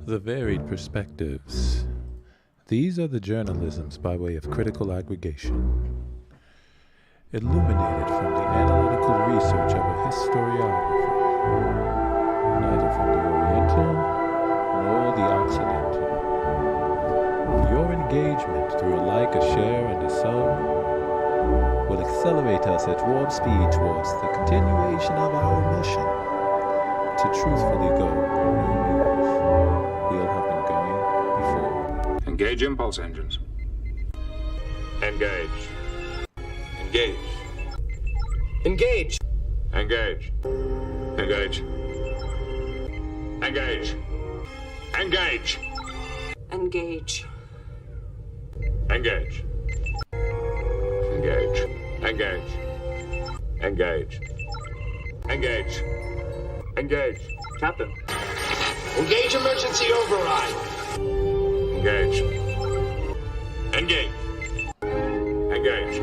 The varied perspectives. These are the journalisms by way of critical aggregation, illuminated from the analytical research of a historiographer, neither from the Oriental nor the Occidental. Your engagement through a like, a share, and a sum will accelerate us at warp speed towards the continuation of our mission to truthfully go where no news will have been going before. Engage impulse engines. Engage. Engage. Engage. Engage. Engage. Engage. Engage. Engage. Engage. Engage. Engage. Engage. Engage. Engage. Captain. Engage emergency override. Engage. Engage. Engage.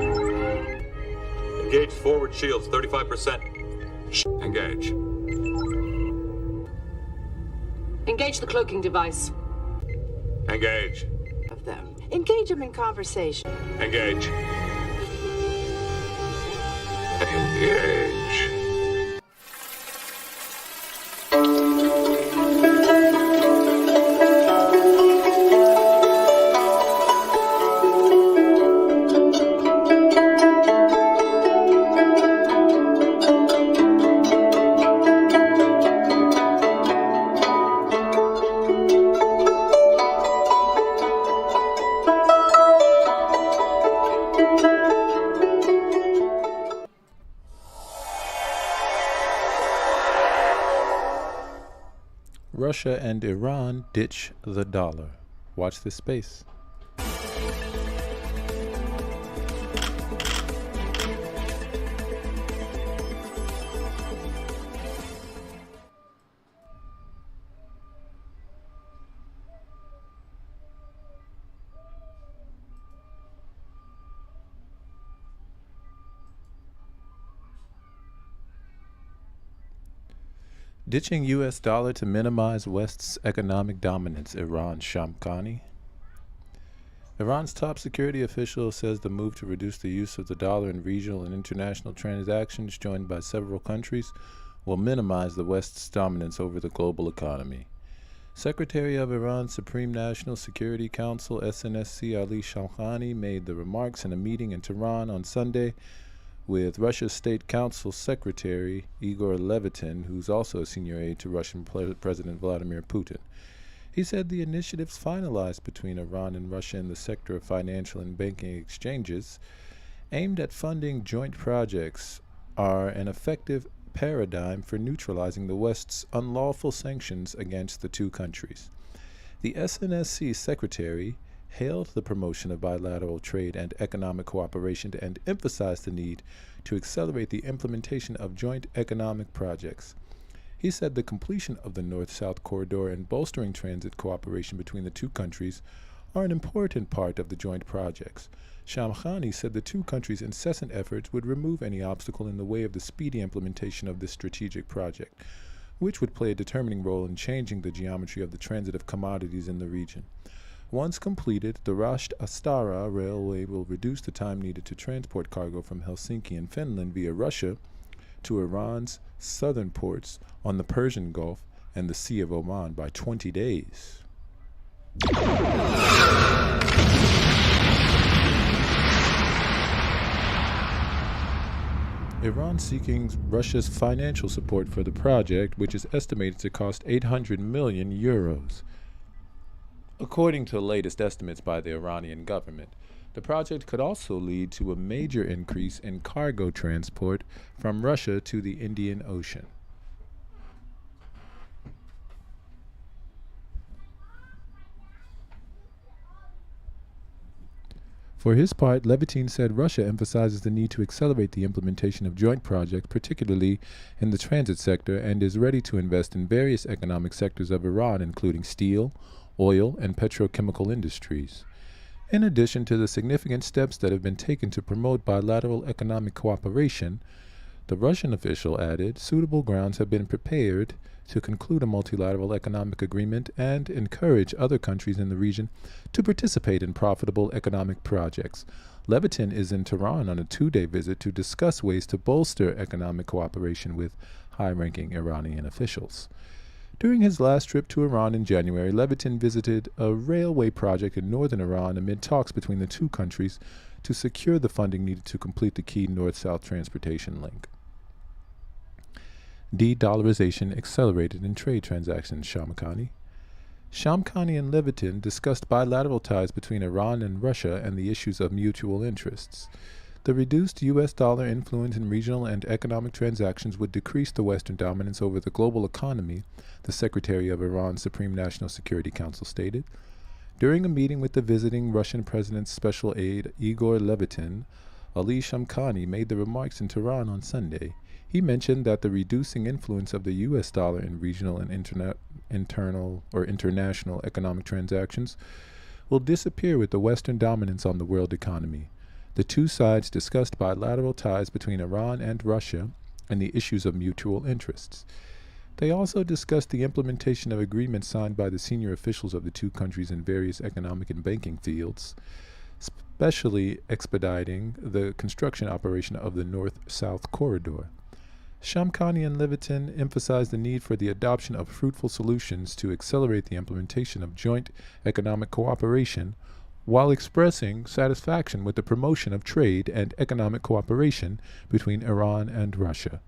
Engage forward shields, 35%. Engage. Engage the cloaking device. Engage. Of them. Engage them in conversation. Engage. Engage. Russia and Iran ditch the dollar. Watch this space. Ditching U.S. dollar to minimize West's economic dominance, Iran's Shamkhani. Iran's top security official says the move to reduce the use of the dollar in regional and international transactions joined by several countries will minimize the West's dominance over the global economy. Secretary of Iran's Supreme National Security Council, SNSC, Ali Shamkhani, made the remarks in a meeting in Tehran on Sunday with Russia's State Council Secretary Igor Levitin, who's also a senior aide to Russian President Vladimir Putin. He said the initiatives finalized between Iran and Russia in the sector of financial and banking exchanges, aimed at funding joint projects, are an effective paradigm for neutralizing the West's unlawful sanctions against the two countries. The SNSC Secretary hailed the promotion of bilateral trade and economic cooperation and emphasized the need to accelerate the implementation of joint economic projects. He said the completion of the North-South corridor and bolstering transit cooperation between the two countries are an important part of the joint projects. Shamkhani said the two countries' incessant efforts would remove any obstacle in the way of the speedy implementation of this strategic project, which would play a determining role in changing the geometry of the transit of commodities in the region. Once completed, the Rasht-Astara railway will reduce the time needed to transport cargo from Helsinki in Finland via Russia to Iran's southern ports on the Persian Gulf and the Sea of Oman by 20 days. Iran seeking Russia's financial support for the project, which is estimated to cost 800 million euros. According to the latest estimates by the Iranian government, the project could also lead to a major increase in cargo transport from Russia to the Indian Ocean. For his part, Levitin said Russia emphasizes the need to accelerate the implementation of joint projects, particularly in the transit sector, and is ready to invest in various economic sectors of Iran, including steel, oil, and petrochemical industries. In addition to the significant steps that have been taken to promote bilateral economic cooperation, The Russian official added, suitable grounds have been prepared to conclude a multilateral economic agreement and encourage other countries in the region to participate in profitable economic projects. Levitin is in Tehran on a 2-day visit to discuss ways to bolster economic cooperation with high-ranking Iranian officials. During his last trip to Iran in January, Levitin visited a railway project in northern Iran amid talks between the two countries to secure the funding needed to complete the key north-south transportation link. De-dollarization accelerated in trade transactions, Shamkhani. Shamkhani and Levitin discussed bilateral ties between Iran and Russia and the issues of mutual interests. The reduced U.S. dollar influence in regional and economic transactions would decrease the Western dominance over the global economy, the Secretary of Iran's Supreme National Security Council stated. During a meeting with the visiting Russian President's special aide, Igor Levitin, Ali Shamkhani made the remarks in Tehran on Sunday. He mentioned that the reducing influence of the U.S. dollar in regional and international economic transactions will disappear with the Western dominance on the world economy. The two sides discussed bilateral ties between Iran and Russia and the issues of mutual interests. They also discussed the implementation of agreements signed by the senior officials of the two countries in various economic and banking fields, especially expediting the construction operation of the North-South Corridor. Shamkhani and Levitin emphasized the need for the adoption of fruitful solutions to accelerate the implementation of joint economic cooperation, while expressing satisfaction with the promotion of trade and economic cooperation between Iran and Russia.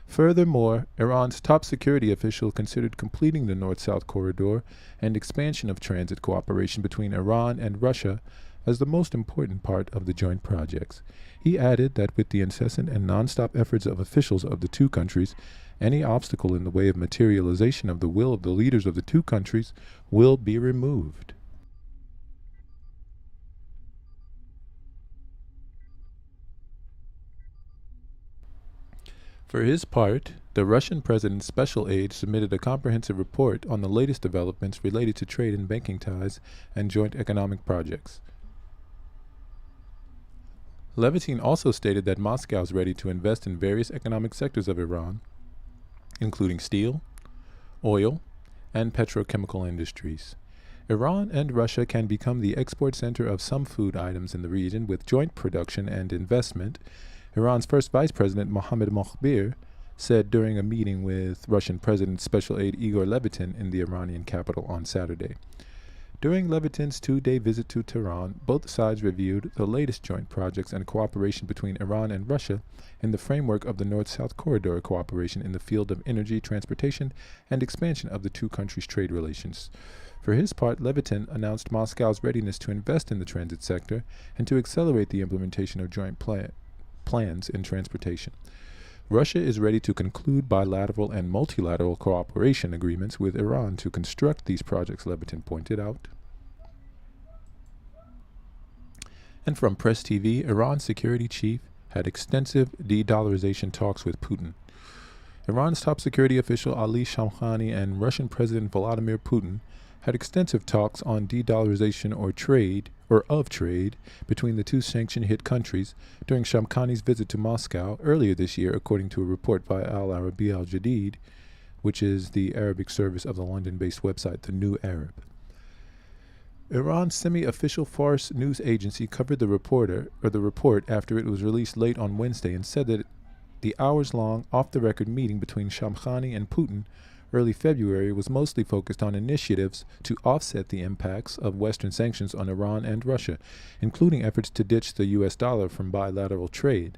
Furthermore, Iran's top security official considered completing the North-South Corridor and expansion of transit cooperation between Iran and Russia as the most important part of the joint projects. He added that with the incessant and non-stop efforts of officials of the two countries, any obstacle in the way of materialization of the will of the leaders of the two countries will be removed. For his part, the Russian president's special aide submitted a comprehensive report on the latest developments related to trade and banking ties and joint economic projects. Levitin also stated that Moscow is ready to invest in various economic sectors of Iran, including steel, oil, and petrochemical industries. Iran and Russia can become the export center of some food items in the region with joint production and investment, Iran's first vice president, Mohammad Mokhbir, said during a meeting with Russian President Special Aide Igor Levitin in the Iranian capital on Saturday. During Levitin's 2-day visit to Tehran, both sides reviewed the latest joint projects and cooperation between Iran and Russia in the framework of the North-South Corridor cooperation in the field of energy, transportation, and expansion of the two countries' trade relations. For his part, Levitin announced Moscow's readiness to invest in the transit sector and to accelerate the implementation of joint plans in transportation. Russia is ready to conclude bilateral and multilateral cooperation agreements with Iran to construct these projects, Levitin pointed out. And from Press TV, Iran's security chief had extensive de-dollarization talks with Putin. Iran's top security official Ali Shamkhani and Russian President Vladimir Putin had extensive talks on de-dollarization or trade between the two sanction-hit countries during Shamkhani's visit to Moscow earlier this year, according to a report by Al Arabiya Al Jadid, which is the Arabic service of the London-based website The New Arab. Iran's semi-official Fars news agency covered the report after it was released late on Wednesday and said that the hours-long off-the-record meeting between Shamkhani and Putin early February was mostly focused on initiatives to offset the impacts of Western sanctions on Iran and Russia, including efforts to ditch the U.S. dollar from bilateral trade.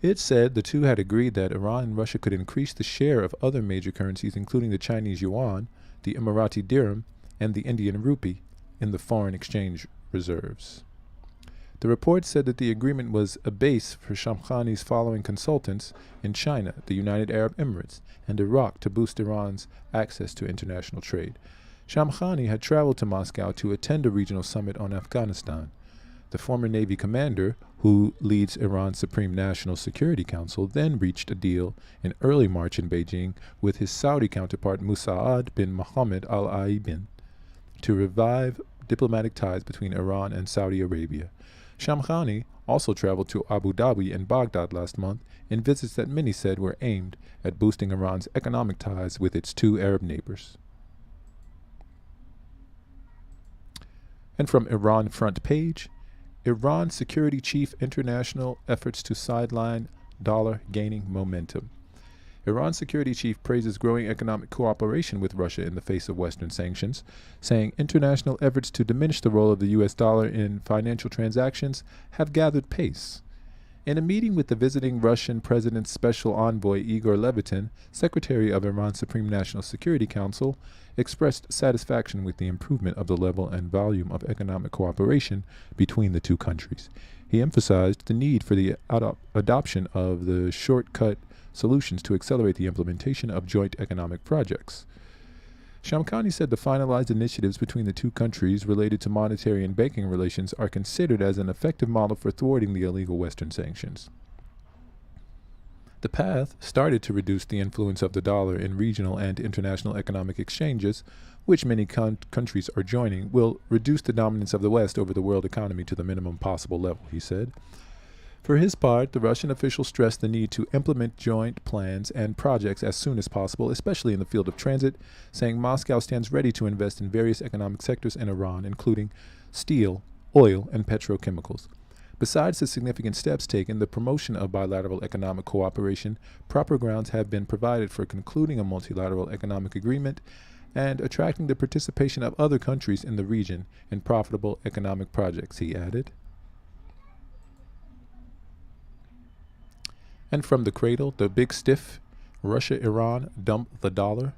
It said the two had agreed that Iran and Russia could increase the share of other major currencies, including the Chinese yuan, the Emirati dirham, and the Indian rupee, in the foreign exchange reserves. The report said that the agreement was a base for Shamkhani's following consultants in China, the United Arab Emirates, and Iraq to boost Iran's access to international trade. Shamkhani had traveled to Moscow to attend a regional summit on Afghanistan. The former Navy commander, who leads Iran's Supreme National Security Council, then reached a deal in early March in Beijing with his Saudi counterpart Musa'ad bin Mohammed al-Aibin to revive diplomatic ties between Iran and Saudi Arabia. Shamkhani also traveled to Abu Dhabi and Baghdad last month in visits that many said were aimed at boosting Iran's economic ties with its two Arab neighbors. And from Iran front page, Iran security chief international efforts to sideline dollar gaining momentum. Iran's security chief praises growing economic cooperation with Russia in the face of Western sanctions, saying international efforts to diminish the role of the U.S. dollar in financial transactions have gathered pace. In a meeting with the visiting Russian president's special envoy Igor Levitin, secretary of Iran's Supreme National Security Council, expressed satisfaction with the improvement of the level and volume of economic cooperation between the two countries. He emphasized the need for the adoption of the shortcut solutions to accelerate the implementation of joint economic projects. Shamkhani said the finalized initiatives between the two countries related to monetary and banking relations are considered as an effective model for thwarting the illegal Western sanctions. The path started to reduce the influence of the dollar in regional and international economic exchanges, which many countries are joining, will reduce the dominance of the West over the world economy to the minimum possible level, he said. For his part, the Russian official stressed the need to implement joint plans and projects as soon as possible, especially in the field of transit, saying Moscow stands ready to invest in various economic sectors in Iran, including steel, oil, and petrochemicals. Besides the significant steps taken, the promotion of bilateral economic cooperation, proper grounds have been provided for concluding a multilateral economic agreement and attracting the participation of other countries in the region in profitable economic projects, he added. And from the cradle, the big stiff, Russia-Iran dump the dollar.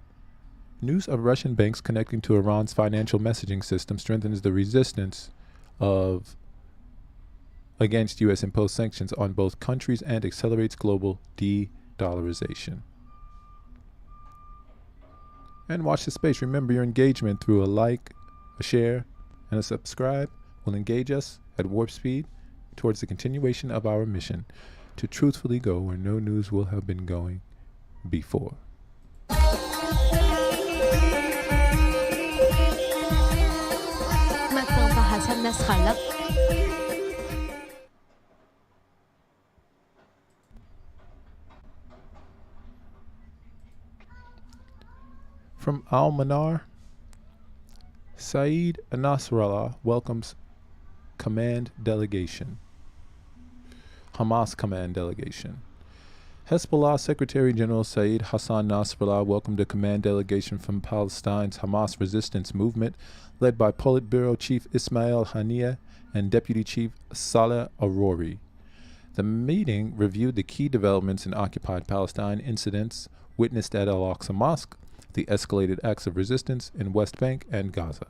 News of Russian banks connecting to Iran's financial messaging system strengthens the resistance against U.S. imposed sanctions on both countries and accelerates global de-dollarization. And watch the space. Remember, your engagement through a like, a share, and a subscribe will engage us at warp speed towards the continuation of our mission to truthfully go where no news will have been going before. From Al-Manar, Saeed Nasrallah welcomes command delegation. Hamas command delegation. Hezbollah Secretary General Saeed Hassan Nasrallah welcomed a command delegation from Palestine's Hamas resistance movement led by Politburo Chief Ismail Haniyeh and Deputy Chief Saleh Arori. The meeting reviewed the key developments in occupied Palestine incidents witnessed at Al-Aqsa Mosque, the escalated acts of resistance in West Bank and Gaza.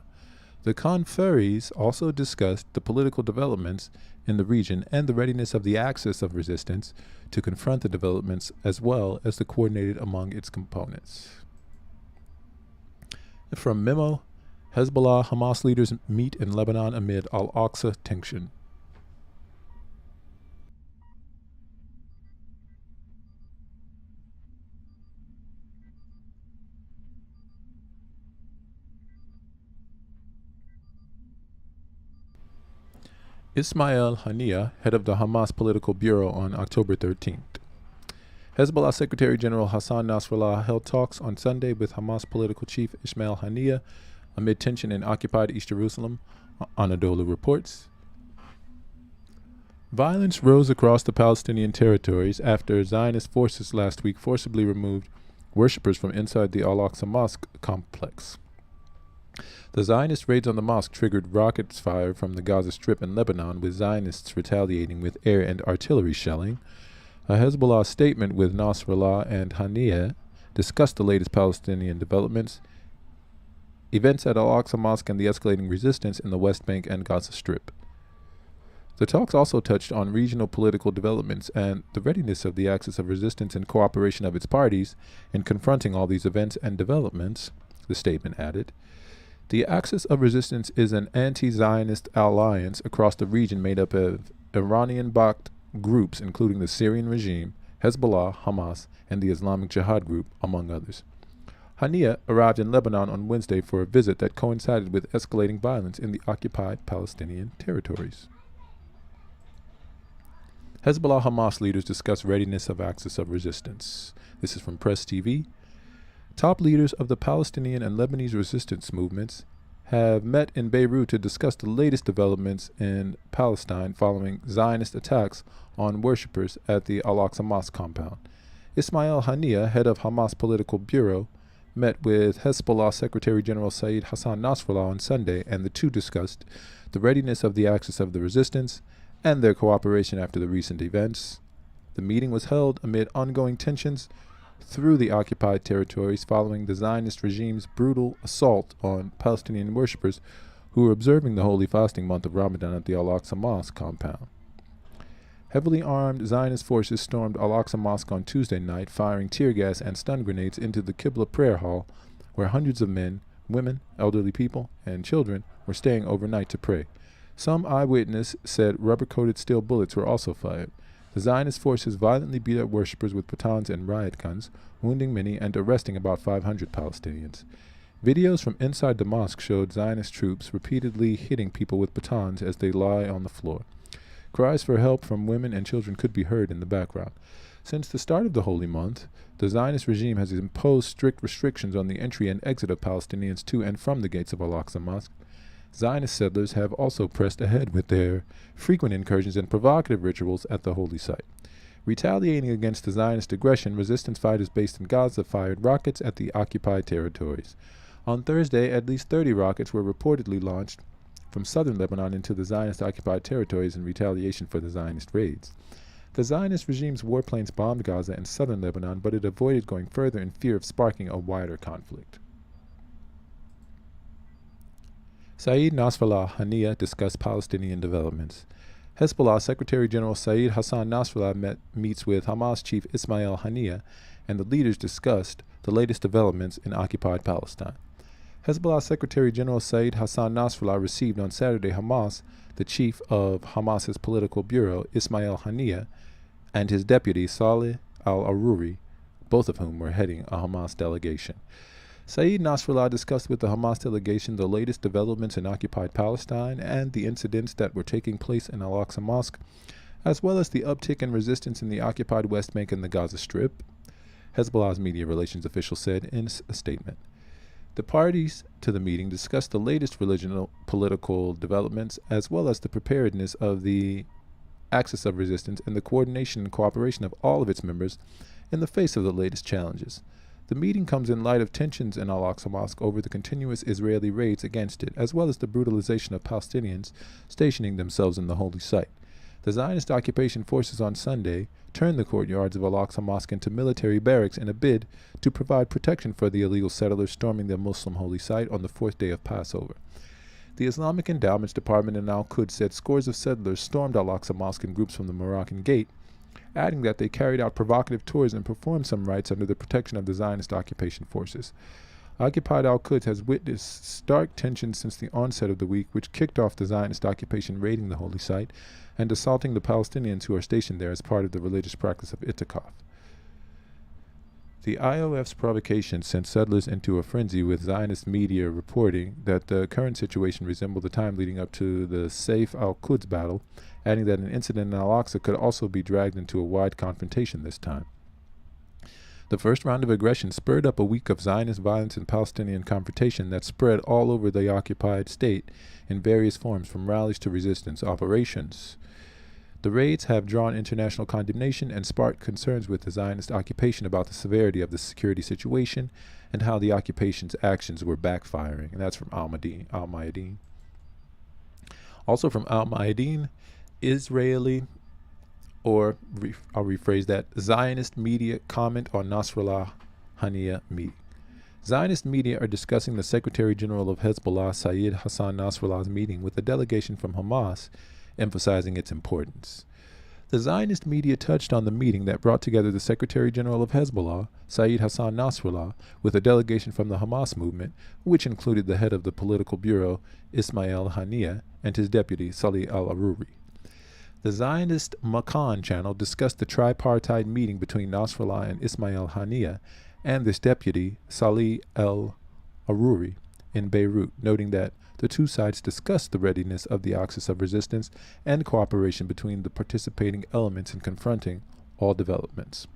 The conferees also discussed the political developments in the region and the readiness of the axis of resistance to confront the developments as well as the coordinated among its components. From Memo, Hezbollah Hamas leaders meet in Lebanon amid Al-Aqsa tension. Ismail Haniyeh, head of the Hamas Political Bureau, on October 13th. Hezbollah Secretary General Hassan Nasrallah held talks on Sunday with Hamas political chief Ismail Haniyeh amid tension in occupied East Jerusalem, Anadolu reports. Violence rose across the Palestinian territories after Zionist forces last week forcibly removed worshippers from inside the Al-Aqsa Mosque complex. The Zionist raids on the mosque triggered rockets fired from the Gaza Strip and Lebanon, with Zionists retaliating with air and artillery shelling. A Hezbollah statement with Nasrallah and Haniyeh discussed the latest Palestinian developments, events at Al-Aqsa Mosque, and the escalating resistance in the West Bank and Gaza Strip. The talks also touched on regional political developments and the readiness of the axis of resistance and cooperation of its parties in confronting all these events and developments, the statement added. The axis of resistance is an anti-Zionist alliance across the region made up of Iranian-backed groups including the Syrian regime, Hezbollah, Hamas, and the Islamic Jihad group, among others. Haniyeh arrived in Lebanon on Wednesday for a visit that coincided with escalating violence in the occupied Palestinian territories. Hezbollah Hamas leaders discuss readiness of axis of resistance. This is from Press TV. Top leaders of the Palestinian and Lebanese resistance movements have met in Beirut to discuss the latest developments in Palestine following Zionist attacks on worshippers at the Al-Aqsa Mosque compound. Ismail Haniyeh, head of Hamas political bureau, met with Hezbollah Secretary General Saeed Hassan Nasrallah on Sunday, and the two discussed the readiness of the axis of the resistance and their cooperation after the recent events. The meeting was held amid ongoing tensions through the occupied territories following the Zionist regime's brutal assault on Palestinian worshippers who were observing the holy fasting month of Ramadan at the Al-Aqsa Mosque compound. Heavily armed Zionist forces stormed Al-Aqsa Mosque on Tuesday night, firing tear gas and stun grenades into the Qibla prayer hall, where hundreds of men, women, elderly people, and children were staying overnight to pray. Some eyewitness said rubber-coated steel bullets were also fired. The Zionist forces violently beat up worshippers with batons and riot guns, wounding many and arresting about 500 Palestinians. Videos from inside the mosque showed Zionist troops repeatedly hitting people with batons as they lie on the floor. Cries for help from women and children could be heard in the background. Since the start of the holy month, the Zionist regime has imposed strict restrictions on the entry and exit of Palestinians to and from the gates of Al-Aqsa Mosque. Zionist settlers have also pressed ahead with their frequent incursions and provocative rituals at the holy site. Retaliating against the Zionist aggression, resistance fighters based in Gaza fired rockets at the occupied territories. On Thursday, at least 30 rockets were reportedly launched from southern Lebanon into the Zionist-occupied territories in retaliation for the Zionist raids. The Zionist regime's warplanes bombed Gaza and southern Lebanon, but it avoided going further in fear of sparking a wider conflict. Saeed Nasrallah Haniyeh discussed Palestinian developments. Hezbollah Secretary General Saeed Hassan Nasrallah meets with Hamas chief Ismail Haniyeh, and the leaders discussed the latest developments in occupied Palestine. Hezbollah Secretary General Saeed Hassan Nasrallah received on Saturday Hamas, the chief of Hamas's political bureau, Ismail Haniyeh, and his deputy, Saleh al-Aruri, both of whom were heading a Hamas delegation. Saeed Nasrallah discussed with the Hamas delegation the latest developments in occupied Palestine and the incidents that were taking place in Al-Aqsa Mosque, as well as the uptick in resistance in the occupied West Bank and the Gaza Strip, Hezbollah's media relations official said in a statement. The parties to the meeting discussed the latest political developments, as well as the preparedness of the axis of resistance and the coordination and cooperation of all of its members in the face of the latest challenges. The meeting comes in light of tensions in Al-Aqsa Mosque over the continuous Israeli raids against it, as well as the brutalization of Palestinians stationing themselves in the holy site. The Zionist occupation forces on Sunday turned the courtyards of Al-Aqsa Mosque into military barracks in a bid to provide protection for the illegal settlers storming the Muslim holy site on the fourth day of Passover. The Islamic Endowments Department in Al-Quds said scores of settlers stormed Al-Aqsa Mosque in groups from the Moroccan Gate, adding that they carried out provocative tours and performed some rites under the protection of the Zionist occupation forces. Occupied Al-Quds has witnessed stark tension since the onset of the week, which kicked off the Zionist occupation raiding the holy site and assaulting the Palestinians who are stationed there as part of the religious practice of itikaf. The IOF's provocation sent settlers into a frenzy, with Zionist media reporting that the current situation resembled the time leading up to the Saif al-Quds battle, adding that an incident in Al-Aqsa could also be dragged into a wide confrontation this time. The first round of aggression spurred up a week of Zionist violence and Palestinian confrontation that spread all over the occupied state in various forms, from rallies to resistance operations. The raids have drawn international condemnation and sparked concerns with the Zionist occupation about the severity of the security situation and how the occupation's actions were backfiring. And that's from Al-Mayadeen. Also from Al-Mayadeen, Israeli, or I'll rephrase that, Zionist media comment on Nasrallah Haniyeh meeting. Zionist media are discussing the Secretary General of Hezbollah, Saeed Hassan Nasrallah's meeting with a delegation from Hamas, emphasizing its importance. The Zionist media touched on the meeting that brought together the Secretary General of Hezbollah, Saeed Hassan Nasrallah, with a delegation from the Hamas movement, which included the head of the political bureau, Ismail Haniyeh, and his deputy, Saleh al-Aruri. The Zionist Makan channel discussed the tripartite meeting between Nasrallah and Ismail Haniyeh and this deputy, Saleh al-Aruri, in Beirut, noting that the two sides discussed the readiness of the axis of resistance and cooperation between the participating elements in confronting all developments.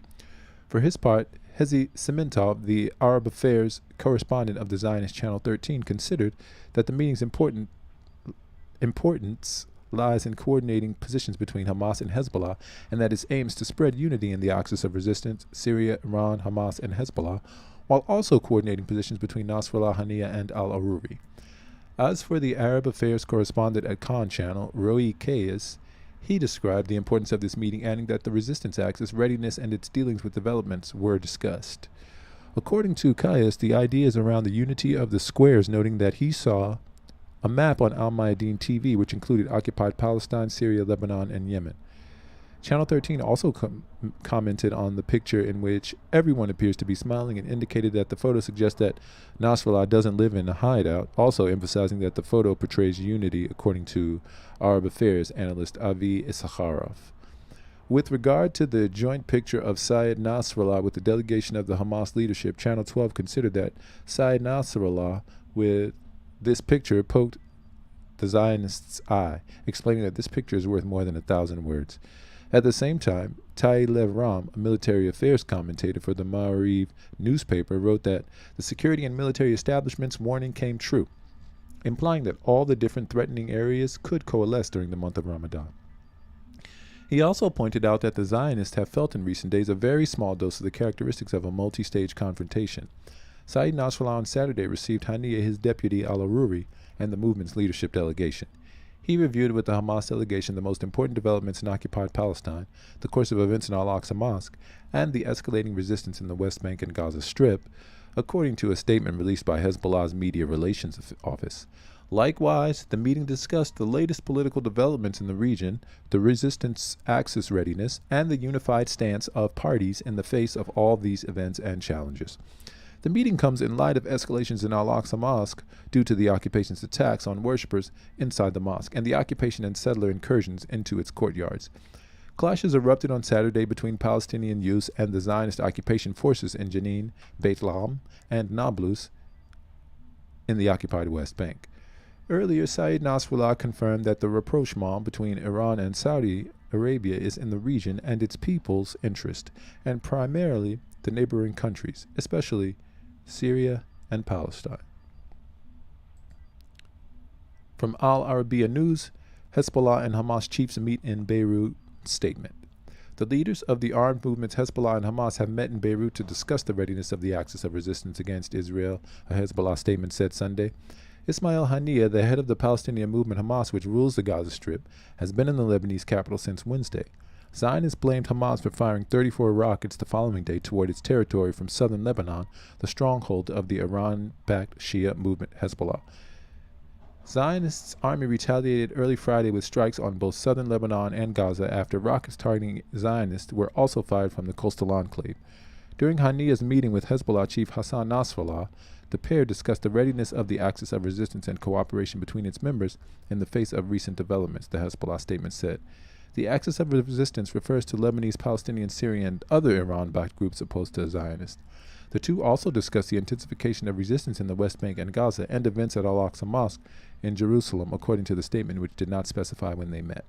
For his part, Hezi Simintov, the Arab Affairs correspondent of the Zionist Channel 13, considered that the meeting's importance lies in coordinating positions between Hamas and Hezbollah, and that its aims to spread unity in the axis of resistance, Syria, Iran, Hamas, and Hezbollah, while also coordinating positions between Nasrallah Haniya and al-Aruri. As for the Arab Affairs correspondent at Khan Channel, Roy Kayes, he described the importance of this meeting, adding that the resistance axis, readiness, and its dealings with developments were discussed. According to Kayes, the idea is around the unity of the squares, noting that he saw a map on Al Mayadeen TV which included occupied Palestine, Syria, Lebanon, and Yemen. Channel 13 also commented on the picture in which everyone appears to be smiling and indicated that the photo suggests that Nasrallah doesn't live in a hideout, also emphasizing that the photo portrays unity, according to Arab Affairs analyst Avi Issacharov. With regard to the joint picture of Syed Nasrallah with the delegation of the Hamas leadership, Channel 12 considered that Syed Nasrallah with this picture poked the Zionist's eye, explaining that this picture is worth more than 1,000 words. At the same time, Tai Lev Ram, a military affairs commentator for the Ma'ariv newspaper, wrote that the security and military establishment's warning came true, implying that all the different threatening areas could coalesce during the month of Ramadan. He also pointed out that the Zionists have felt in recent days a very small dose of the characteristics of a multi-stage confrontation. Saeed Nasrallah on Saturday received Haniya, his deputy al-Aruri, and the movement's leadership delegation. He reviewed with the Hamas delegation the most important developments in occupied Palestine, the course of events in Al-Aqsa Mosque, and the escalating resistance in the West Bank and Gaza Strip, according to a statement released by Hezbollah's Media Relations Office. Likewise, the meeting discussed the latest political developments in the region, the resistance axis readiness, and the unified stance of parties in the face of all these events and challenges. The meeting comes in light of escalations in Al-Aqsa Mosque due to the occupation's attacks on worshippers inside the mosque and the occupation and settler incursions into its courtyards. Clashes erupted on Saturday between Palestinian youths and the Zionist occupation forces in Jenin, Beit Lahm, and Nablus in the occupied West Bank. Earlier, Saeed Nasrallah confirmed that the rapprochement between Iran and Saudi Arabia is in the region and its people's interest, and primarily the neighboring countries, especially Syria and Palestine. From Al Arabiya News, Hezbollah and Hamas chiefs meet in Beirut. Statement. The leaders of the armed movements Hezbollah and Hamas have met in Beirut to discuss the readiness of the axis of resistance against Israel, a Hezbollah statement said Sunday. Ismail Haniyeh, the head of the Palestinian movement Hamas, which rules the Gaza Strip, has been in the Lebanese capital since Wednesday. Zionists blamed Hamas for firing 34 rockets the following day toward its territory from southern Lebanon, the stronghold of the Iran-backed Shia movement Hezbollah. Zionists' army retaliated early Friday with strikes on both southern Lebanon and Gaza after rockets targeting Zionists were also fired from the coastal enclave. During Haniyeh's meeting with Hezbollah chief Hassan Nasrallah, the pair discussed the readiness of the axis of resistance and cooperation between its members in the face of recent developments, the Hezbollah statement said. The axis of resistance refers to Lebanese, Palestinian, Syrian, and other Iran-backed groups opposed to the Zionists. The two also discussed the intensification of resistance in the West Bank and Gaza and events at Al-Aqsa Mosque in Jerusalem, according to the statement, which did not specify when they met.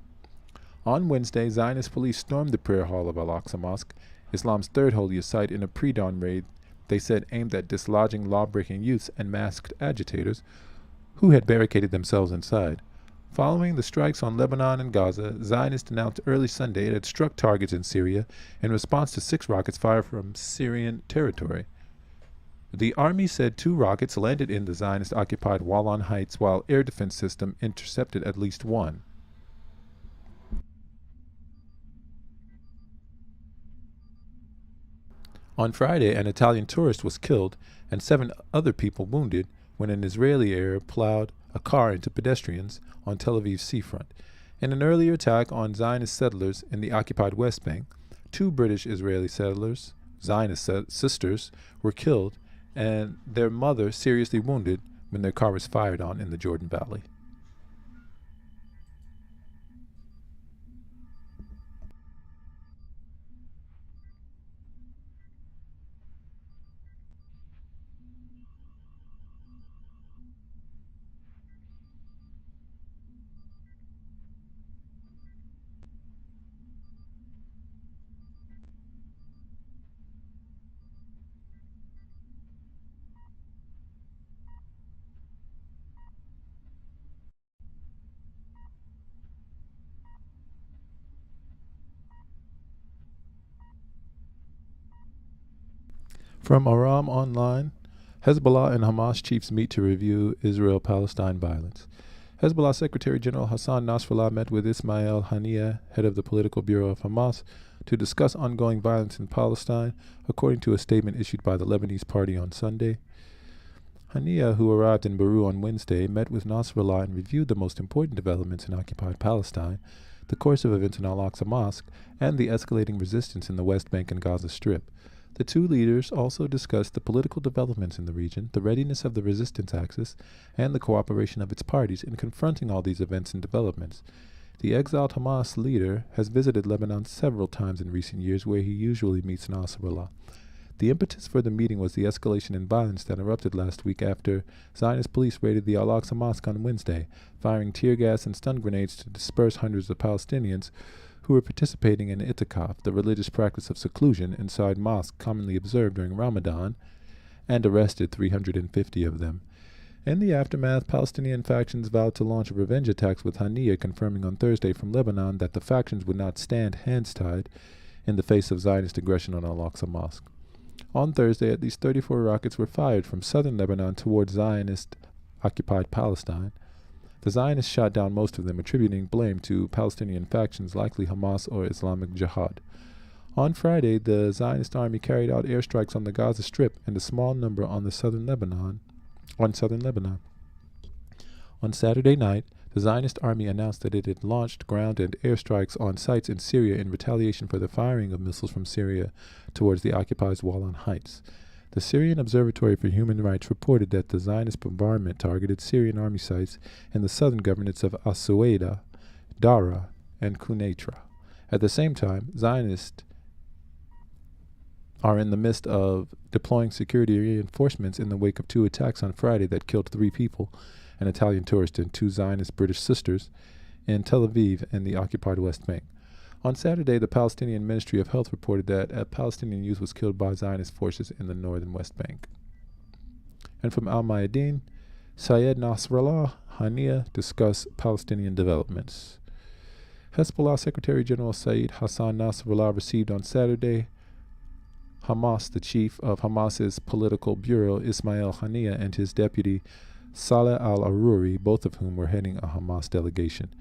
On Wednesday, Zionist police stormed the prayer hall of Al-Aqsa Mosque, Islam's third holiest site, in a pre-dawn raid they said aimed at dislodging law-breaking youths and masked agitators who had barricaded themselves inside. Following the strikes on Lebanon and Gaza, Zionists announced early Sunday it had struck targets in Syria in response to 6 rockets fired from Syrian territory. The army said 2 rockets landed in the Zionist-occupied Wallan Heights, while air defense system intercepted at least 1. On Friday, an Italian tourist was killed and 7 other people wounded when an Israeli air plowed a car into pedestrians on Tel Aviv's seafront. In an earlier attack on Zionist settlers in the occupied West Bank, 2 British Israeli settlers, Zionist sisters, were killed and their mother seriously wounded when their car was fired on in the Jordan Valley. From Aram Online, Hezbollah and Hamas chiefs meet to review Israel-Palestine violence. Hezbollah Secretary General Hassan Nasrallah met with Ismail Haniyeh, head of the political bureau of Hamas, to discuss ongoing violence in Palestine, according to a statement issued by the Lebanese party on Sunday. Haniyeh, who arrived in Beirut on Wednesday, met with Nasrallah and reviewed the most important developments in occupied Palestine, the course of events in Al-Aqsa Mosque, and the escalating resistance in the West Bank and Gaza Strip. The two leaders also discussed the political developments in the region, the readiness of the resistance axis, and the cooperation of its parties in confronting all these events and developments. The exiled Hamas leader has visited Lebanon several times in recent years, where he usually meets Nasrallah. The impetus for the meeting was the escalation in violence that erupted last week after Zionist police raided the Al-Aqsa Mosque on Wednesday, firing tear gas and stun grenades to disperse hundreds of Palestinians who were participating in itikaf, the religious practice of seclusion inside mosques commonly observed during Ramadan, and arrested 350 of them. In the aftermath, Palestinian factions vowed to launch revenge attacks, with Haniyeh confirming on Thursday from Lebanon that the factions would not stand hands tied in the face of Zionist aggression on Al-Aqsa Mosque. On Thursday, at least 34 rockets were fired from southern Lebanon towards Zionist-occupied Palestine. The Zionists shot down most of them, attributing blame to Palestinian factions, likely Hamas or Islamic Jihad. On Friday, the Zionist army carried out airstrikes on the Gaza Strip and a small number on southern Lebanon. On Saturday night, the Zionist army announced that it had launched ground and airstrikes on sites in Syria in retaliation for the firing of missiles from Syria towards the occupied Golan Heights. The Syrian Observatory for Human Rights reported that the Zionist bombardment targeted Syrian army sites in the southern governorates of As-Suwaida, Dara, and Quneitra. At the same time, Zionists are in the midst of deploying security reinforcements in the wake of two attacks on Friday that killed 3 people, an Italian tourist and 2 Zionist British sisters, in Tel Aviv and the occupied West Bank. On Saturday, the Palestinian Ministry of Health reported that a Palestinian youth was killed by Zionist forces in the northern West Bank. And from Al-Mayadeen, Syed Nasrallah Haniyeh discuss Palestinian developments. Hezbollah Secretary General Saeed Hassan Nasrallah received on Saturday Hamas, the chief of Hamas's political bureau, Ismail Haniyeh, and his deputy Saleh al-Aruri, both of whom were heading a Hamas delegation.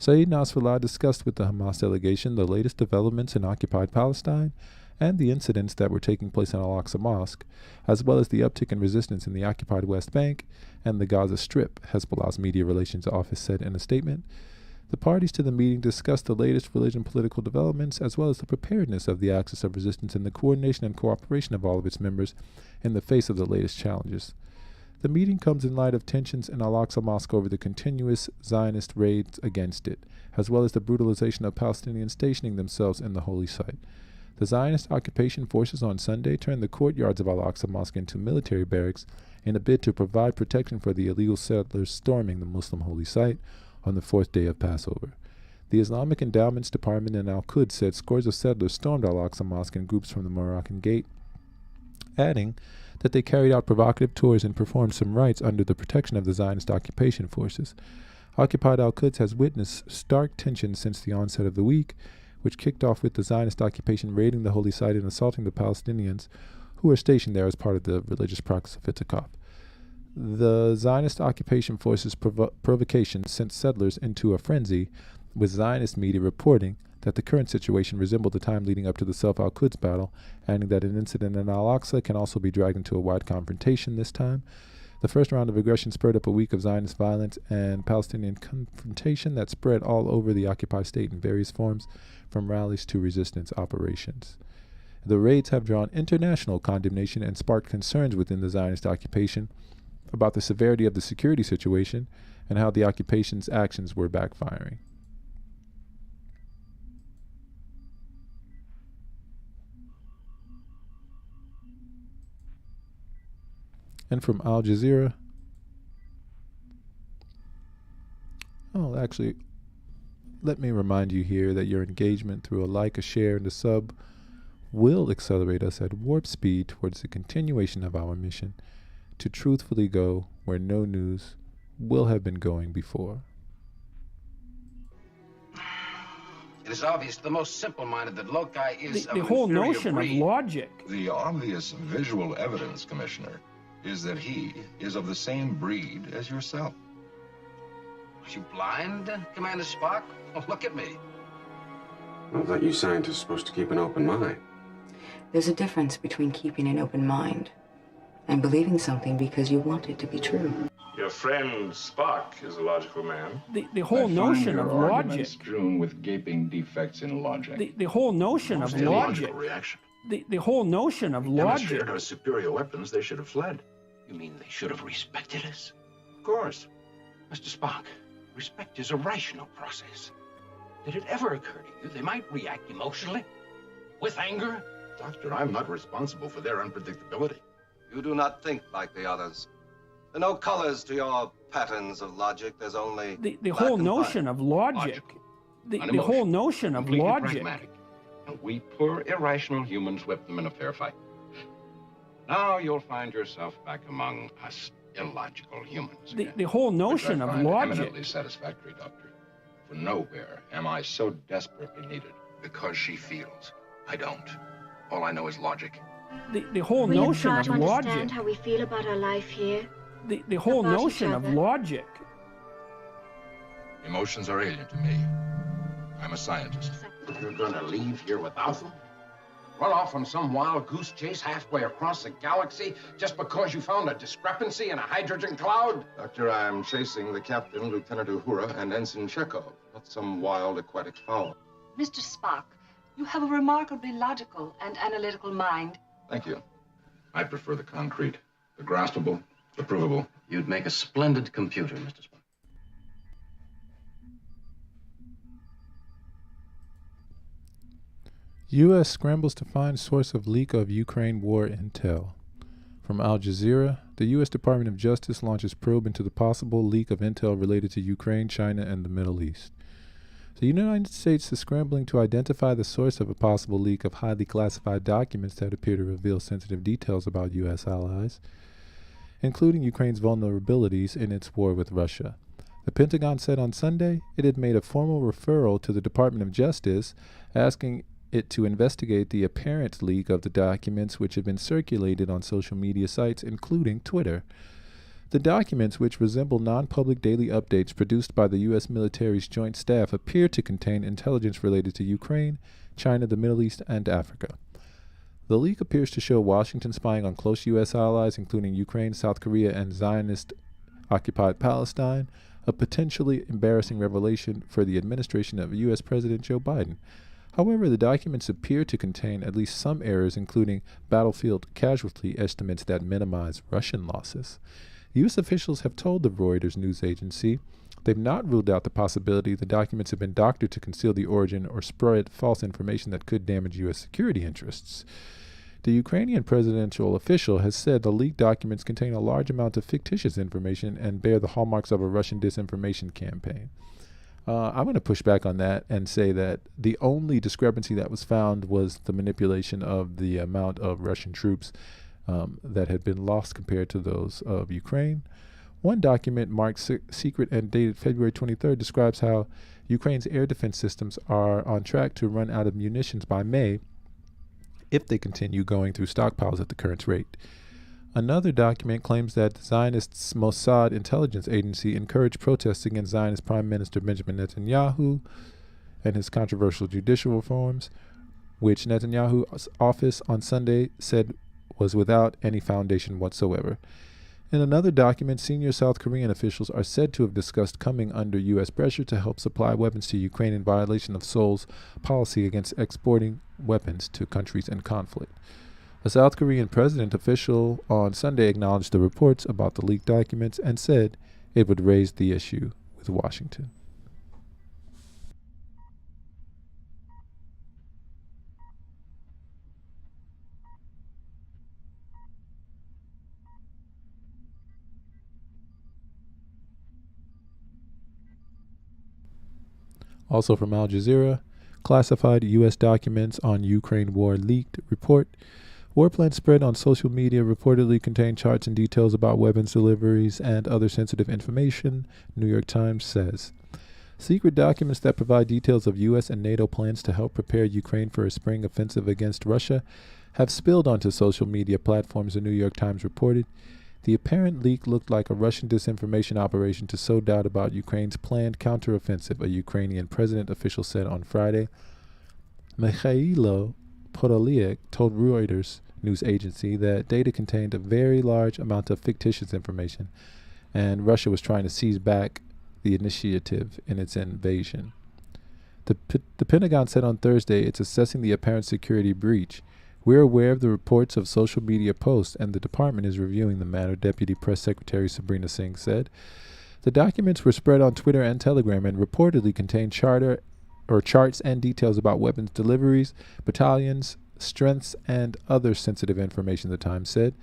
Saeed Nasrallah discussed with the Hamas delegation the latest developments in occupied Palestine and the incidents that were taking place in Al-Aqsa Mosque, as well as the uptick in resistance in the occupied West Bank and the Gaza Strip, Hezbollah's media relations office said in a statement. The parties to the meeting discussed the latest religion-political developments, as well as the preparedness of the axis of resistance and the coordination and cooperation of all of its members in the face of the latest challenges. The meeting comes in light of tensions in Al-Aqsa Mosque over the continuous Zionist raids against it, as well as the brutalization of Palestinians stationing themselves in the holy site. The Zionist occupation forces on Sunday turned the courtyards of Al-Aqsa Mosque into military barracks in a bid to provide protection for the illegal settlers storming the Muslim holy site on the 4th day of Passover. The Islamic Endowments Department in Al-Quds said scores of settlers stormed Al-Aqsa Mosque in groups from the Moroccan Gate, adding that they carried out provocative tours and performed some rites under the protection of the Zionist occupation forces. Occupied Al-Quds has witnessed stark tension since the onset of the week, which kicked off with the Zionist occupation raiding the holy site and assaulting the Palestinians who are stationed there as part of the religious practice of itikaf. The Zionist occupation forces' provocation sent settlers into a frenzy, with Zionist media reporting that the current situation resembled the time leading up to the Self al-Quds battle, adding that an incident in Al-Aqsa can also be dragged into a wide confrontation this time. The first round of aggression spurred up a week of Zionist violence and Palestinian confrontation that spread all over the occupied state in various forms, from rallies to resistance operations. The raids have drawn international condemnation and sparked concerns within the Zionist occupation about the severity of the security situation and how the occupation's actions were backfiring. And from Al Jazeera, actually, let me remind you here that your engagement through a like, a share, and a sub will accelerate us at warp speed towards the continuation of our mission to truthfully go where no news will have been going before. It is obvious to the most simple-minded that loci is The whole notion of logic. The obvious visual evidence, Commissioner, is that he is of the same breed as yourself. Are you blind, Commander Spock? Oh, look at me. I thought you scientists were supposed to keep an open mind. There's a difference between keeping an open mind and believing something because you want it to be true. Your friend Spock is a logical man. The whole notion of logic. Strewn with gaping defects in logic. The whole notion of logic. Reaction. The whole notion of logic. Demonstrated our superior weapons, they should have fled. You mean they should have respected us? Of course. Mr. Spock, respect is a rational process. Did it ever occur to you they might react emotionally? With anger? Doctor, I'm not responsible for their unpredictability. You do not think like the others. There are no colors to your patterns of logic. There's only the whole notion of logic. The whole notion of completely logic. Pragmatic. And we poor irrational humans whip them in a fair fight. Now you'll find yourself back among us illogical humans again, The whole notion which I of find logic. eminently satisfactory, Doctor. For nowhere am I so desperately needed. Because she feels. I don't. All I know is logic. The whole notion of Will you try to logic. understand how we feel about our life here? The whole About notion each of other? logic. Emotions are alien to me. I'm a scientist. You're gonna leave here without them? Run off on some wild goose chase halfway across the galaxy just because you found a discrepancy in a hydrogen cloud? Doctor, I'm chasing the captain, Lieutenant Uhura, and Ensign Chekhov, not some wild aquatic fowl. Mr. Spock, you have a remarkably logical and analytical mind. Thank you. I prefer the concrete, the graspable, the provable. You'd make a splendid computer, Mr. Spock. U.S. scrambles to find source of leak of Ukraine war intel. From Al Jazeera, the U.S. Department of Justice launches probe into the possible leak of intel related to Ukraine, China, and the Middle East. The United States is scrambling to identify the source of a possible leak of highly classified documents that appear to reveal sensitive details about U.S. allies, including Ukraine's vulnerabilities in its war with Russia. The Pentagon said on Sunday it had made a formal referral to the Department of Justice asking it to investigate the apparent leak of the documents which had been circulated on social media sites, including Twitter. The documents, which resemble non-public daily updates produced by the U.S. military's joint staff, appear to contain intelligence related to Ukraine, China, the Middle East, and Africa. The leak appears to show Washington spying on close U.S. allies, including Ukraine, South Korea, and Zionist-occupied Palestine, a potentially embarrassing revelation for the administration of U.S. President Joe Biden. However, the documents appear to contain at least some errors, including battlefield casualty estimates that minimize Russian losses. U.S. officials have told the Reuters news agency they've not ruled out the possibility the documents have been doctored to conceal the origin or spread false information that could damage U.S. security interests. The Ukrainian presidential official has said the leaked documents contain a large amount of fictitious information and bear the hallmarks of a Russian disinformation campaign. I'm going to push back on that and say that the only discrepancy that was found was the manipulation of the amount of Russian troops that had been lost compared to those of Ukraine. One document marked secret and dated February 23rd describes how Ukraine's air defense systems are on track to run out of munitions by May if they continue going through stockpiles at the current rate. Another document claims that the Zionist Mossad intelligence agency encouraged protests against Zionist Prime Minister Benjamin Netanyahu and his controversial judicial reforms, which Netanyahu's office on Sunday said was without any foundation whatsoever. In another document, senior South Korean officials are said to have discussed coming under U.S. pressure to help supply weapons to Ukraine in violation of Seoul's policy against exporting weapons to countries in conflict. A South Korean president official on Sunday acknowledged the reports about the leaked documents and said it would raise the issue with Washington. Also from Al Jazeera, classified U.S. documents on Ukraine war leaked report. War plans spread on social media reportedly contain charts and details about weapons deliveries and other sensitive information, New York Times says. Secret documents that provide details of U.S. and NATO plans to help prepare Ukraine for a spring offensive against Russia have spilled onto social media platforms, the New York Times reported. The apparent leak looked like a Russian disinformation operation to sow doubt about Ukraine's planned counteroffensive, a Ukrainian president official said on Friday. Mikhailo Podolyak told Reuters news agency that data contained a very large amount of fictitious information, and Russia was trying to seize back the initiative in its invasion. The Pentagon said on Thursday it's assessing the apparent security breach. We're aware of the reports of social media posts, and the department is reviewing the matter, Deputy Press Secretary Sabrina Singh said. The documents were spread on Twitter and Telegram and reportedly contained charts and details about weapons deliveries, battalions, strengths, and other sensitive information, the Times said.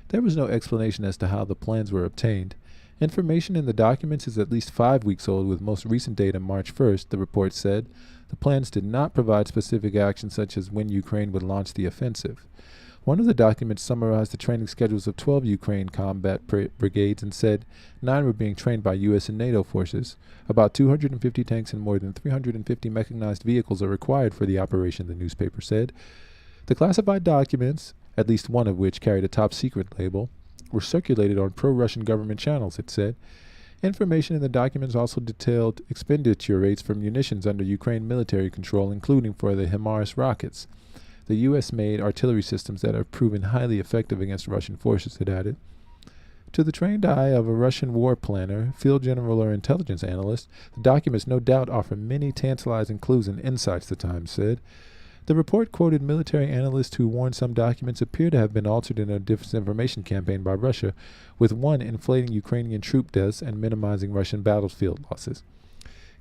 There was no explanation as to how the plans were obtained. Information in the documents is at least 5 weeks old, with most recent data March 1st, the report said. The plans did not provide specific actions such as when Ukraine would launch the offensive. One of the documents summarized the training schedules of 12 Ukraine combat brigades and said 9 were being trained by U.S. and NATO forces. About 250 tanks and more than 350 mechanized vehicles are required for the operation, the newspaper said. The classified documents, at least one of which carried a top-secret label, were circulated on pro-Russian government channels, it said. Information in the documents also detailed expenditure rates for munitions under Ukraine military control, including for the HIMARS rockets, the U.S.-made artillery systems that have proven highly effective against Russian forces, it added. To the trained eye of a Russian war planner, field general, or intelligence analyst, the documents no doubt offer many tantalizing clues and insights, the Times said. The report quoted military analysts who warned some documents appear to have been altered in a disinformation campaign by Russia, with one inflating Ukrainian troop deaths and minimizing Russian battlefield losses.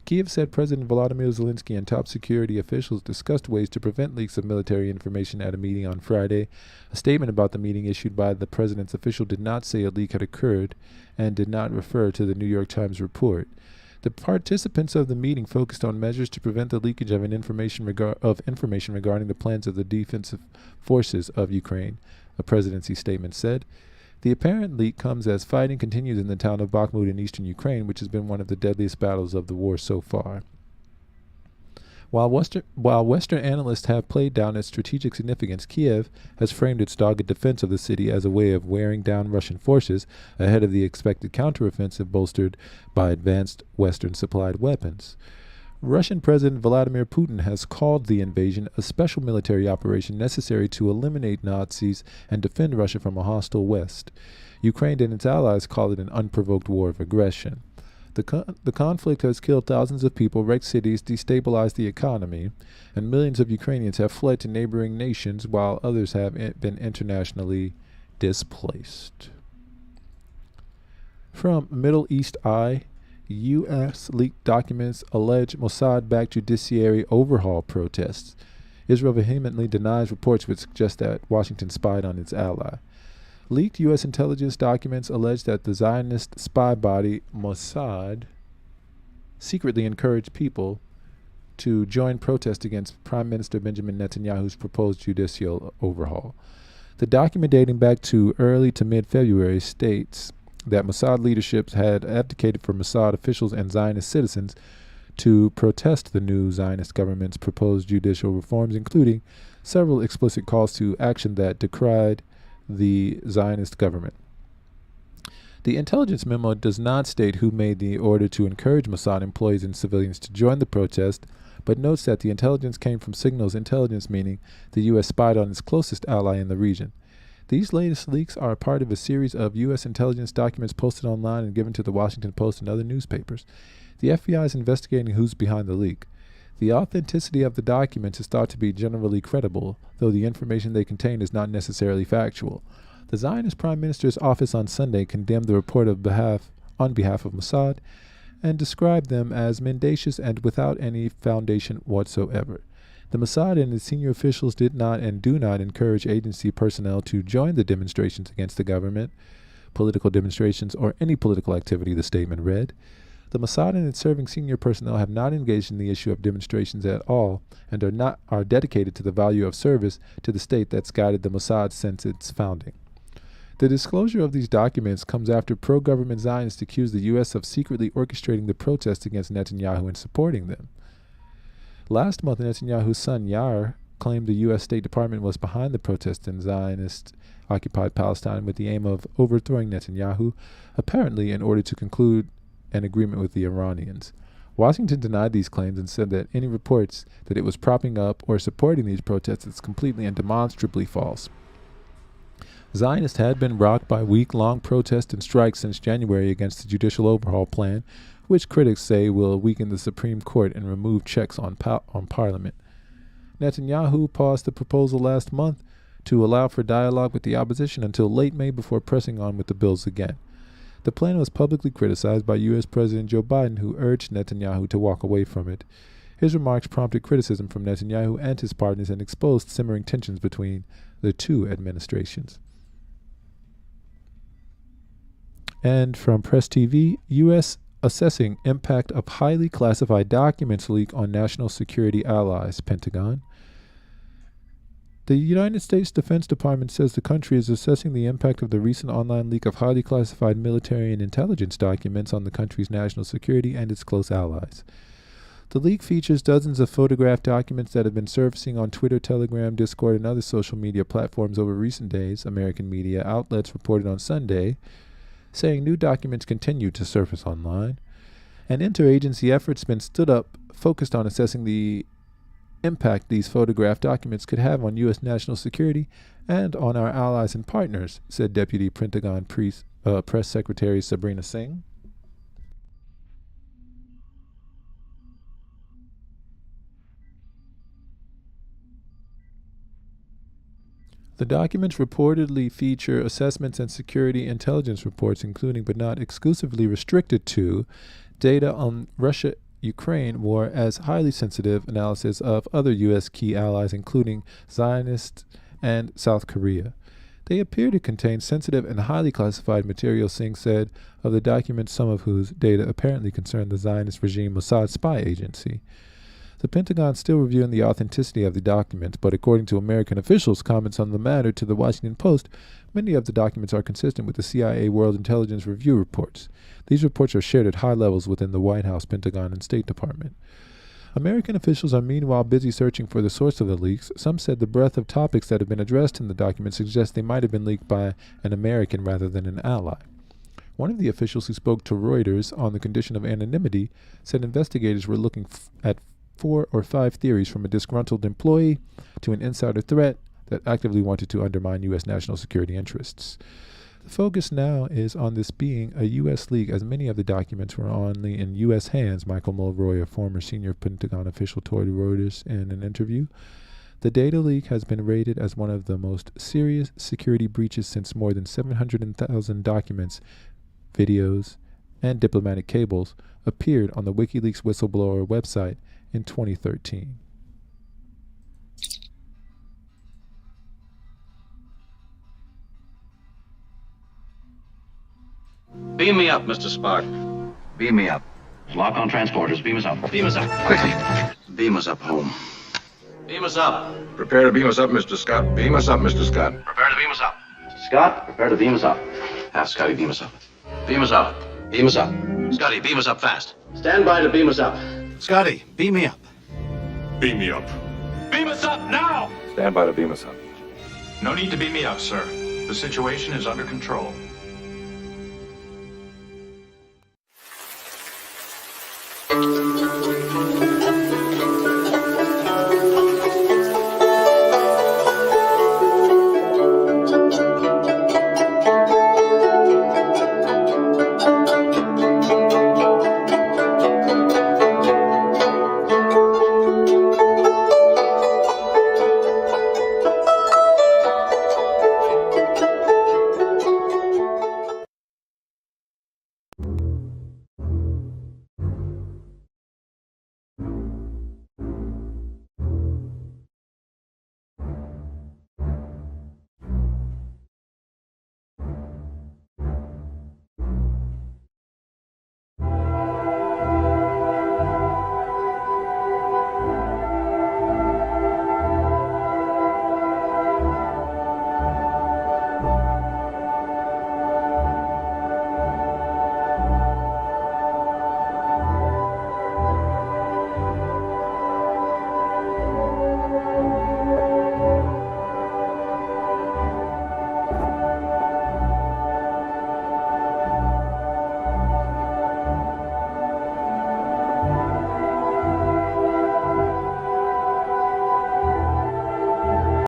Kyiv said President Volodymyr Zelensky and top security officials discussed ways to prevent leaks of military information at a meeting on Friday. A statement about the meeting issued by the president's official did not say a leak had occurred and did not refer to the New York Times report. The participants of the meeting focused on measures to prevent the leakage of information regarding the plans of the defensive forces of Ukraine, a presidency statement said. The apparent leak comes as fighting continues in the town of Bakhmut in eastern Ukraine, which has been one of the deadliest battles of the war so far. While Western analysts have played down its strategic significance, Kiev has framed its dogged defense of the city as a way of wearing down Russian forces ahead of the expected counteroffensive bolstered by advanced Western-supplied weapons. Russian President Vladimir Putin has called the invasion a special military operation necessary to eliminate Nazis and defend Russia from a hostile West. Ukraine and its allies call it an unprovoked war of aggression. The conflict has killed thousands of people, wrecked cities, destabilized the economy, and millions of Ukrainians have fled to neighboring nations, while others have been internationally displaced. From Middle East Eye, U.S. leaked documents allege Mossad-backed judiciary overhaul protests. Israel vehemently denies reports which suggest that Washington spied on its ally. Leaked U.S. intelligence documents allege that the Zionist spy body Mossad secretly encouraged people to join protests against Prime Minister Benjamin Netanyahu's proposed judicial overhaul. The document, dating back to early to mid-February, states that Mossad leaderships had advocated for Mossad officials and Zionist citizens to protest the new Zionist government's proposed judicial reforms, including several explicit calls to action that decried the Zionist government. The intelligence memo does not state who made the order to encourage Mossad employees and civilians to join the protest, but notes that the intelligence came from signals intelligence, meaning the U.S. spied on its closest ally in the region. These latest leaks are part of a series of U.S. intelligence documents posted online and given to the Washington Post and other newspapers. The FBI is investigating who's behind the leak. The authenticity of the documents is thought to be generally credible, though the information they contain is not necessarily factual. The Zionist Prime Minister's office on Sunday condemned the report on behalf of Mossad and described them as mendacious and without any foundation whatsoever. The Mossad and its senior officials did not and do not encourage agency personnel to join the demonstrations against the government, political demonstrations, or any political activity, the statement read. The Mossad and its serving senior personnel have not engaged in the issue of demonstrations at all and are dedicated to the value of service to the state that's guided the Mossad since its founding. The disclosure of these documents comes after pro-government Zionists accused the U.S. of secretly orchestrating the protests against Netanyahu and supporting them. Last month, Netanyahu's son Yair claimed the U.S. State Department was behind the protests in Zionist-occupied Palestine with the aim of overthrowing Netanyahu, apparently in order to conclude an agreement with the Iranians. Washington denied these claims and said that any reports that it was propping up or supporting these protests is completely and demonstrably false. Zionists had been rocked by week-long protests and strikes since January against the judicial overhaul plan, which critics say will weaken the Supreme Court and remove checks on Parliament. Netanyahu paused the proposal last month to allow for dialogue with the opposition until late May before pressing on with the bills again. The plan was publicly criticized by U.S. President Joe Biden, who urged Netanyahu to walk away from it. His remarks prompted criticism from Netanyahu and his partners and exposed simmering tensions between the two administrations. And from Press TV, U.S. assessing impact of highly classified documents leak on national security allies, Pentagon. The United States Defense Department says the country is assessing the impact of the recent online leak of highly classified military and intelligence documents on the country's national security and its close allies. The leak features dozens of photographed documents that have been surfacing on Twitter, Telegram, Discord, and other social media platforms over recent days, American media outlets reported on Sunday, saying new documents continue to surface online. An interagency effort's been stood up focused on assessing the impact these photographed documents could have on U.S. national security and on our allies and partners, said Deputy Pentagon Press Secretary Sabrina Singh. The documents reportedly feature assessments and security intelligence reports, including but not exclusively restricted to data on Russia-Ukraine war as highly sensitive analysis of other U.S. key allies, including Zionists and South Korea. They appear to contain sensitive and highly classified material, Singh said, of the documents, some of whose data apparently concern the Zionist regime Mossad spy agency. The Pentagon is still reviewing the authenticity of the documents, but according to American officials' comments on the matter to the Washington Post, many of the documents are consistent with the CIA World Intelligence Review reports. These reports are shared at high levels within the White House, Pentagon, and State Department. American officials are meanwhile busy searching for the source of the leaks. Some said the breadth of topics that have been addressed in the documents suggests they might have been leaked by an American rather than an ally. One of the officials who spoke to Reuters on the condition of anonymity said investigators were looking at 4 or 5 theories, from a disgruntled employee to an insider threat that actively wanted to undermine U.S. national security interests. The focus now is on this being a U.S. leak, as many of the documents were only in U.S. hands, Michael Mulroy, a former senior Pentagon official, told Reuters in an interview. The data leak has been rated as one of the most serious security breaches since more than 700,000 documents, videos, and diplomatic cables appeared on the WikiLeaks whistleblower website in 2013. Beam me up, Mr. Spark. Beam me up. Lock on transporters. Beam us up. Beam us up, quickly. Beam us up home. Beam us up. Prepare to beam us up, Mr. Scott. Beam us up, Mr. Scott. Prepare to beam us up. Scott, prepare to beam us up. Have Scotty beam us up. Beam us up. Beam us up. Scotty, beam us up fast. Stand by to beam us up. Scotty, beam me up. Beam me up. Beam us up now! Stand by to beam us up. No need to beam me up, sir. The situation is under control.